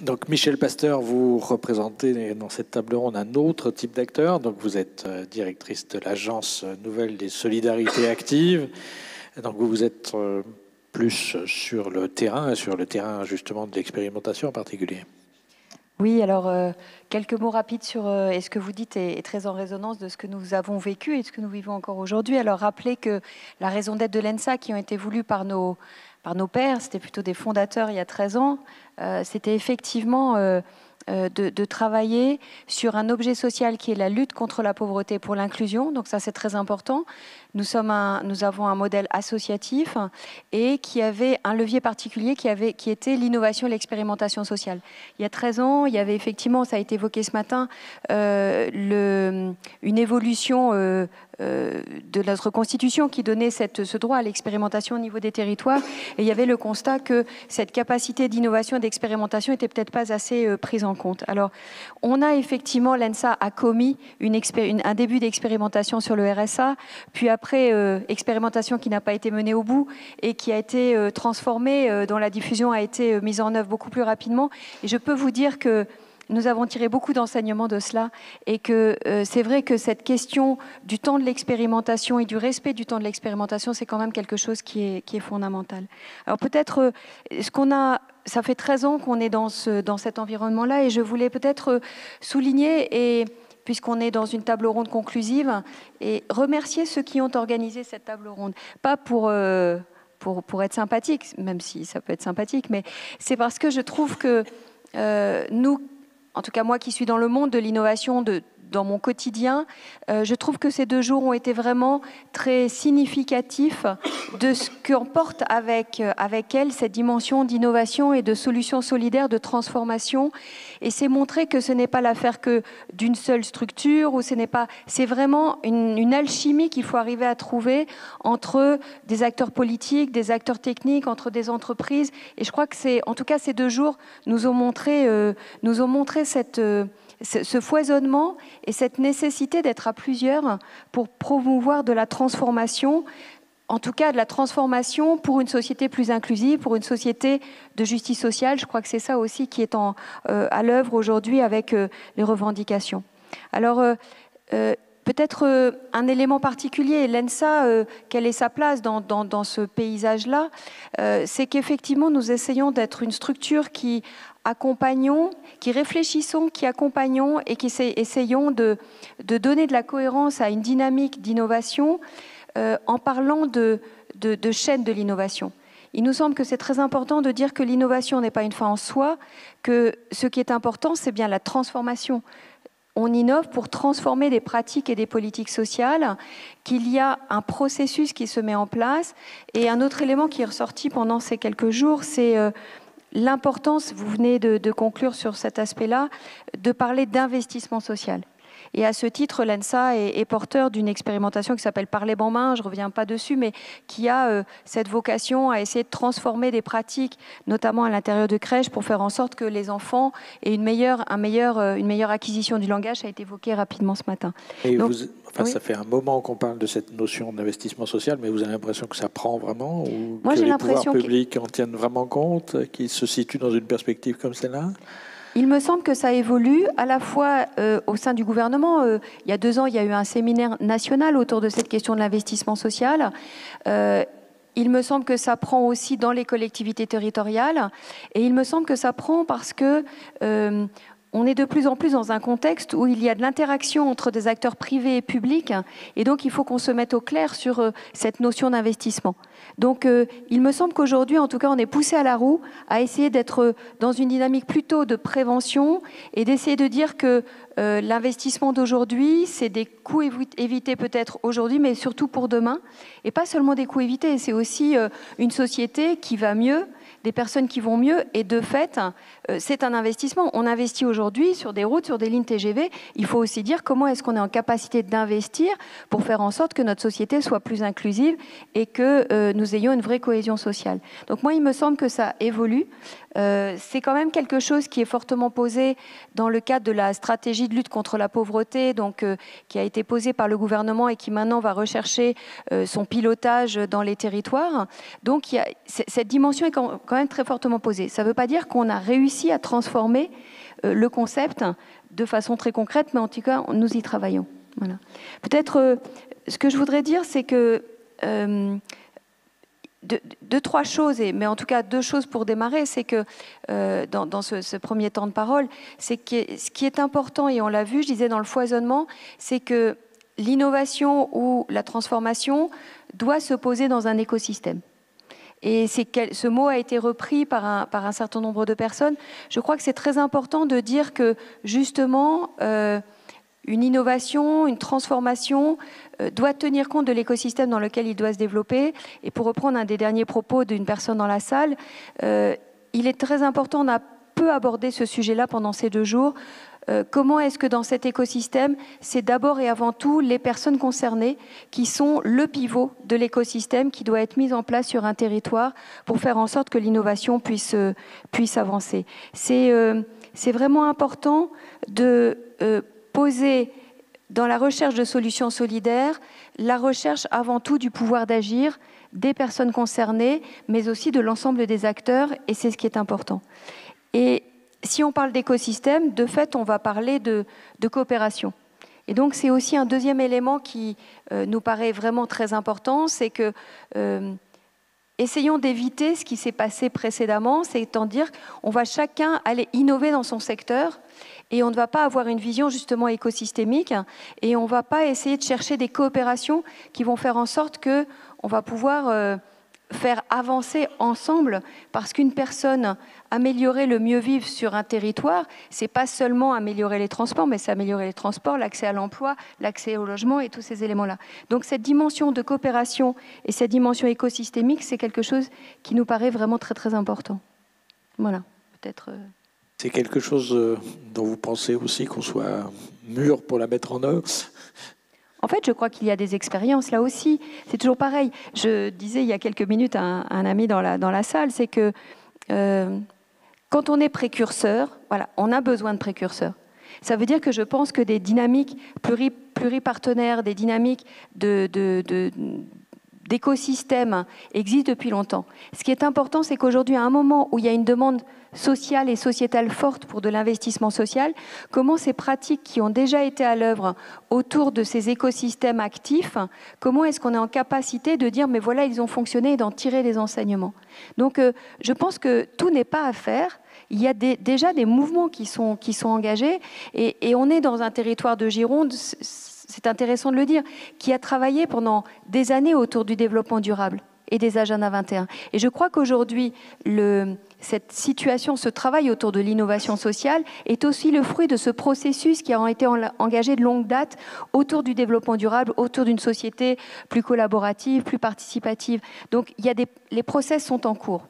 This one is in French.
Donc Michel Pasteur, vous représentez dans cette table ronde un autre type d'acteur. Donc vous êtes directrice de l'Agence nouvelle des solidarités actives. Donc vous êtes plus sur le terrain justement de l'expérimentation en particulier. Oui, alors quelques mots rapides sur et ce que vous dites est très en résonance de ce que nous avons vécu et de ce que nous vivons encore aujourd'hui. Alors rappelez que la raison d'être de l'ENSA, qui ont été voulues par nos pères, c'était plutôt des fondateurs il y a 13 ans, c'était effectivement de travailler sur un objet social qui est la lutte contre la pauvreté pour l'inclusion. Donc ça, c'est très important. Nous avons un modèle associatif et qui avait un levier particulier qui était l'innovation et l'expérimentation sociale. Il y a 13 ans, il y avait effectivement, ça a été évoqué ce matin, une évolution de notre Constitution qui donnait ce droit à l'expérimentation au niveau des territoires. Et il y avait le constat que cette capacité d'innovation et d'expérimentation n'était peut-être pas assez prise en compte. Alors, on a effectivement, l'ENSA a commis un début d'expérimentation sur le RSA, puis après, expérimentation qui n'a pas été menée au bout et qui a été transformée, dont la diffusion a été mise en œuvre beaucoup plus rapidement. Et je peux vous dire que nous avons tiré beaucoup d'enseignements de cela et que c'est vrai que cette question du temps de l'expérimentation et du respect du temps de l'expérimentation, c'est quand même quelque chose qui est fondamental. Alors peut-être, ça fait 13 ans qu'on est dans cet environnement-là et je voulais peut-être souligner, et puisqu'on est dans une table ronde conclusive, et remercier ceux qui ont organisé cette table ronde. Pas pour être sympathique, même si ça peut être sympathique, mais c'est parce que je trouve que nous, en tout cas moi qui suis dans le monde de l'innovation, dans mon quotidien, je trouve que ces 2 jours ont été vraiment très significatifs de ce qu'emporte avec elle cette dimension d'innovation et de solutions solidaires, de transformation. Et c'est montrer que ce n'est pas l'affaire que d'une seule structure, ou c'est vraiment une alchimie qu'il faut arriver à trouver entre des acteurs politiques, des acteurs techniques, entre des entreprises. Et je crois que en tout cas, ces 2 jours nous ont montré ce foisonnement et cette nécessité d'être à plusieurs pour promouvoir de la transformation, en tout cas de la transformation pour une société plus inclusive, pour une société de justice sociale. Je crois que c'est ça aussi qui est à l'œuvre aujourd'hui avec les revendications. Alors, peut-être un élément particulier, l'ENSA, quelle est sa place dans ce paysage-là, c'est qu'effectivement, nous essayons d'être une structure qui réfléchissons, qui accompagnons et qui essayons de donner de la cohérence à une dynamique d'innovation en parlant de chaîne de l'innovation. Il nous semble que c'est très important de dire que l'innovation n'est pas une fin en soi, que ce qui est important, c'est bien la transformation. On innove pour transformer des pratiques et des politiques sociales, qu'il y a un processus qui se met en place. Et un autre élément qui est ressorti pendant ces quelques jours, c'est l'importance, vous venez de conclure sur cet aspect-là, de parler d'investissement social. Et à ce titre, l'ENSA est porteur d'une expérimentation qui s'appelle Parler en main, je ne reviens pas dessus, mais qui a cette vocation à essayer de transformer des pratiques, notamment à l'intérieur de crèches, pour faire en sorte que les enfants aient une meilleure acquisition du langage. Ça a été évoqué rapidement ce matin. Et donc, oui. Ça fait un moment qu'on parle de cette notion d'investissement social, mais vous avez l'impression que ça prend vraiment, ou que les pouvoirs publics en tiennent vraiment compte, qu'ils se situent dans une perspective comme celle-là ? Il me semble que ça évolue à la fois au sein du gouvernement. Il y a 2 ans, il y a eu un séminaire national autour de cette question de l'investissement social. Il me semble que ça prend aussi dans les collectivités territoriales. Et il me semble que ça prend parce que on est de plus en plus dans un contexte où il y a de l'interaction entre des acteurs privés et publics. Et donc, il faut qu'on se mette au clair sur cette notion d'investissement. Donc, il me semble qu'aujourd'hui, en tout cas, on est poussé à la roue à essayer d'être dans une dynamique plutôt de prévention et d'essayer de dire que l'investissement d'aujourd'hui, c'est des coûts évités peut-être aujourd'hui, mais surtout pour demain. Et pas seulement des coûts évités, c'est aussi une société qui va mieux, des personnes qui vont mieux, et de fait, c'est un investissement. On investit aujourd'hui sur des routes, sur des lignes TGV. Il faut aussi dire comment est-ce qu'on est en capacité d'investir pour faire en sorte que notre société soit plus inclusive et que nous ayons une vraie cohésion sociale. Donc moi, il me semble que ça évolue. C'est quand même quelque chose qui est fortement posé dans le cadre de la stratégie de lutte contre la pauvreté, donc, qui a été posée par le gouvernement et qui maintenant va rechercher son pilotage dans les territoires. Donc cette dimension est quand quand même très fortement posées. Ça ne veut pas dire qu'on a réussi à transformer le concept de façon très concrète, mais en tout cas, nous y travaillons. Voilà. Peut-être, ce que je voudrais dire, c'est que trois choses, mais en tout cas 2 choses pour démarrer, c'est que dans ce premier temps de parole, c'est que ce qui est important, et on l'a vu, je disais dans le foisonnement, c'est que l'innovation ou la transformation doit se poser dans un écosystème. Et ce mot a été repris par un certain nombre de personnes. Je crois que c'est très important de dire que justement, une innovation, une transformation doit tenir compte de l'écosystème dans lequel il doit se développer. Et pour reprendre un des derniers propos d'une personne dans la salle, il est très important, on a peu abordé ce sujet-là pendant ces 2 jours. Comment est-ce que dans cet écosystème, c'est d'abord et avant tout les personnes concernées qui sont le pivot de l'écosystème qui doit être mis en place sur un territoire pour faire en sorte que l'innovation puisse avancer. C'est vraiment important de poser dans la recherche de solutions solidaires, la recherche avant tout du pouvoir d'agir des personnes concernées, mais aussi de l'ensemble des acteurs, et c'est ce qui est important. Et si on parle d'écosystème, de fait, on va parler de coopération. Et donc, c'est aussi un deuxième élément qui nous paraît vraiment très important, c'est que essayons d'éviter ce qui s'est passé précédemment, c'est-à-dire qu'on va chacun aller innover dans son secteur, et on ne va pas avoir une vision justement écosystémique, et on ne va pas essayer de chercher des coopérations qui vont faire en sorte qu'on va pouvoir faire avancer ensemble, parce qu'une personne, améliorer le mieux vivre sur un territoire, c'est pas seulement améliorer les transports, mais c'est améliorer les transports, l'accès à l'emploi, l'accès au logement et tous ces éléments-là. Donc cette dimension de coopération et cette dimension écosystémique, c'est quelque chose qui nous paraît vraiment très très important. Voilà, peut-être... C'est quelque chose dont vous pensez aussi qu'on soit mûr pour la mettre en œuvre? En fait, je crois qu'il y a des expériences là aussi. C'est toujours pareil. Je disais il y a quelques minutes à un ami dans la salle, c'est que quand on est précurseur, voilà, on a besoin de précurseurs. Ça veut dire que je pense que des dynamiques pluripartenaires, des dynamiques d'écosystèmes existent depuis longtemps. Ce qui est important, c'est qu'aujourd'hui, à un moment où il y a une demande sociale et sociétale forte pour de l'investissement social, comment ces pratiques qui ont déjà été à l'œuvre autour de ces écosystèmes actifs, comment est-ce qu'on est en capacité de dire mais voilà, ils ont fonctionné et d'en tirer les enseignements. Donc je pense que tout n'est pas à faire. Il y a déjà des mouvements qui sont engagés et on est dans un territoire de Gironde, c'est intéressant de le dire, qui a travaillé pendant des années autour du développement durable et des agendas 21. Et je crois qu'aujourd'hui, cette situation, ce travail autour de l'innovation sociale est aussi le fruit de ce processus qui a été engagé de longue date autour du développement durable, autour d'une société plus collaborative, plus participative. Donc les process sont en cours.